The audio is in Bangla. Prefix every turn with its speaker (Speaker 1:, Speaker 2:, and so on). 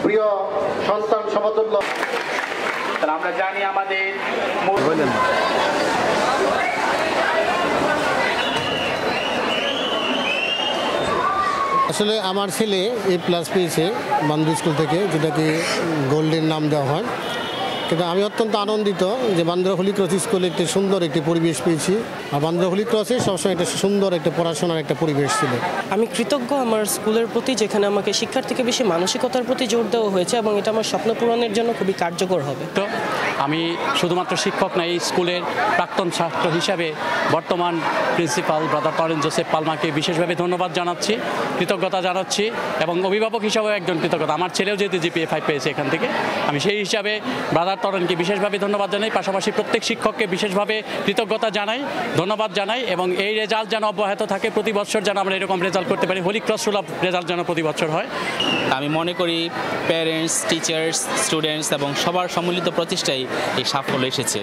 Speaker 1: প্রিয় সন্তান সমতুল্য।
Speaker 2: আমরা জানি আমাদের
Speaker 3: আসলে আমার ছেলে A+ পেয়েছে বান্দ্রা স্কুল থেকে, যেটাকে গোল্ডেন নাম দেওয়া হয়। কিন্তু আমি অত্যন্ত আনন্দিত যে বান্দ্রা হোলি ক্রস স্কুলে একটি সুন্দর একটি পরিবেশ পেয়েছি, আর বান্দ্রা হোলি ক্রসে সবসময় একটা সুন্দর একটা পড়াশোনার একটা পরিবেশ ছিল।
Speaker 4: আমি কৃতজ্ঞ আমার স্কুলের প্রতি, যেখানে আমাকে শিক্ষার থেকে বেশি মানসিকতার প্রতি জোর দেওয়া হয়েছে এবং এটা আমার স্বপ্ন পূরণের জন্য খুবই কার্যকর হবে।
Speaker 5: তো আমি শুধুমাত্র শিক্ষক নয়, এই স্কুলের প্রাক্তন ছাত্র হিসাবে বর্তমান প্রিন্সিপাল ব্রাদার টরেন জোসেফ পালমাকে বিশেষভাবে ধন্যবাদ জানাচ্ছি, কৃতজ্ঞতা জানাচ্ছি, এবং অভিভাবক হিসাবেও একজন কৃতজ্ঞতা। আমার ছেলেও যেহেতু GPA 5 পেয়েছে এখান থেকে, আমি সেই হিসাবে ব্রাদার টরেনকে বিশেষভাবে ধন্যবাদ জানাই, পাশাপাশি প্রত্যেক শিক্ষককে বিশেষভাবে কৃতজ্ঞতা জানাই, ধন্যবাদ জানাই, এবং এই রেজাল্ট যেন অব্যাহত থাকে, প্রতি বছর যেন আমরা এরকম রেজাল্ট করতে পারি, হোলি ক্রস সুলভ রেজাল্ট যেন প্রতি বছর হয়।
Speaker 6: আমি মনে করি প্যারেন্টস, টিচার্স, স্টুডেন্টস এবং সবার সম্মিলিত প্রচেষ্টায় এই সাফল্য এসেছে।